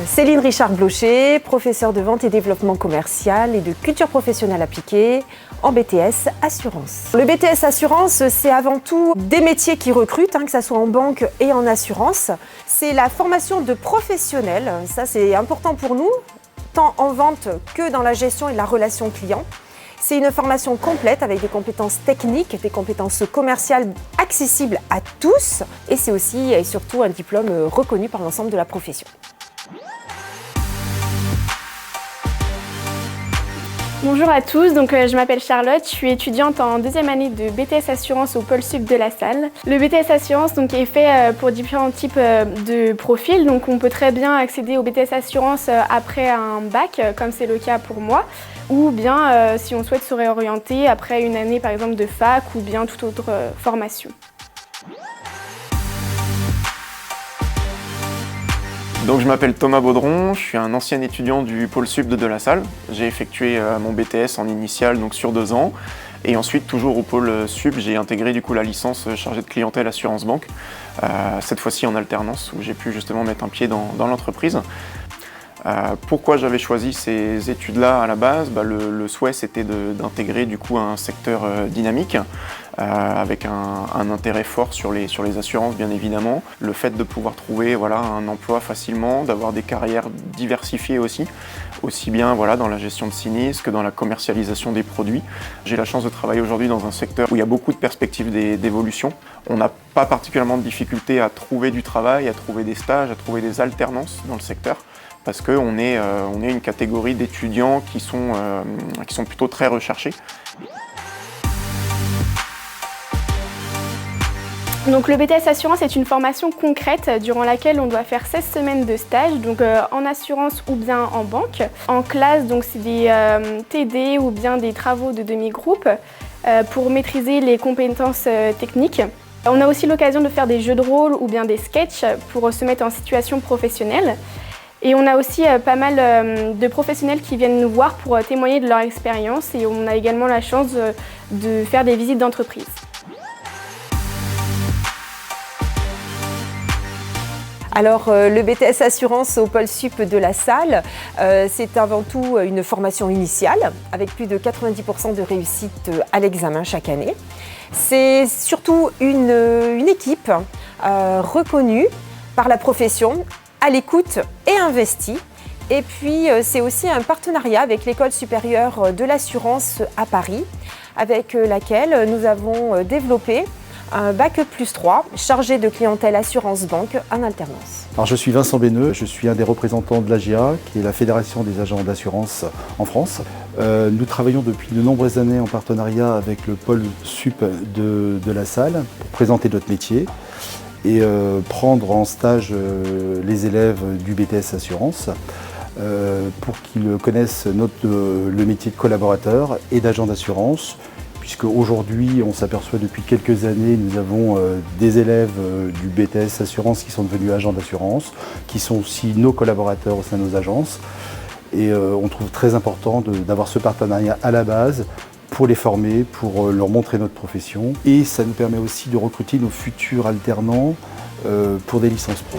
Céline Richard-Blocher, professeure de vente et développement commercial et de culture professionnelle appliquée en BTS Assurance. Le BTS Assurance, c'est avant tout des métiers qui recrutent, que ce soit en banque et en assurance. C'est la formation de professionnels, ça c'est important pour nous, tant en vente que dans la gestion et la relation client. C'est une formation complète avec des compétences techniques, des compétences commerciales accessibles à tous et c'est aussi et surtout un diplôme reconnu par l'ensemble de la profession. Bonjour à tous, je m'appelle Charlotte, je suis étudiante en deuxième année de BTS Assurance au pôle Sup de la Salle. Le BTS Assurance est fait pour différents types de profils, donc on peut très bien accéder au BTS Assurance après un bac, comme c'est le cas pour moi, ou bien si on souhaite se réorienter après une année par exemple de fac ou bien toute autre formation. Donc je m'appelle Thomas Baudron, je suis un ancien étudiant du pôle Sup de la Salle. J'ai effectué mon BTS en initial donc sur 2 ans et ensuite toujours au pôle Sup j'ai intégré du coup la licence chargée de clientèle assurance banque, cette fois-ci en alternance où j'ai pu justement mettre un pied dans l'entreprise. Pourquoi j'avais choisi ces études-là à la base? Le souhait c'était d'intégrer du coup un secteur dynamique avec un intérêt fort sur les assurances bien évidemment. Le fait de pouvoir trouver un emploi facilement, d'avoir des carrières diversifiées aussi bien dans la gestion de sinistres que dans la commercialisation des produits. J'ai la chance de travailler aujourd'hui dans un secteur où il y a beaucoup de perspectives d'évolution. On n'a pas particulièrement de difficulté à trouver du travail, à trouver des stages, à trouver des alternances dans le secteur. Parce qu'on est une catégorie d'étudiants qui sont plutôt très recherchés. Donc le BTS Assurance est une formation concrète durant laquelle on doit faire 16 semaines de stage, en assurance ou bien en banque. En classe, c'est des TD ou bien des travaux de demi-groupe pour maîtriser les compétences techniques. On a aussi l'occasion de faire des jeux de rôle ou bien des sketchs pour se mettre en situation professionnelle. Et on a aussi pas mal de professionnels qui viennent nous voir pour témoigner de leur expérience et on a également la chance de faire des visites d'entreprise. Alors le BTS Assurance au pôle Sup de la Salle, c'est avant tout une formation initiale avec plus de 90% de réussite à l'examen chaque année. C'est surtout une équipe reconnue par la profession, à l'écoute et investie. Et puis c'est aussi un partenariat avec l'École supérieure de l'assurance à Paris, avec laquelle nous avons développé un bac plus 3 chargé de clientèle assurance banque en alternance. Alors je suis Vincent Béneux, je suis un des représentants de l'AGA, qui est la Fédération des agents d'assurance en France. Nous travaillons depuis de nombreuses années en partenariat avec le pôle Sup de la Salle pour présenter notre métier et prendre en stage les élèves du BTS Assurance pour qu'ils connaissent le métier de collaborateur et d'agent d'assurance, puisque aujourd'hui on s'aperçoit depuis quelques années, nous avons des élèves du BTS Assurance qui sont devenus agents d'assurance, qui sont aussi nos collaborateurs au sein de nos agences. Et on trouve très important d'avoir ce partenariat à la base pour les former, pour leur montrer notre profession. Et ça nous permet aussi de recruter nos futurs alternants pour des licences pro.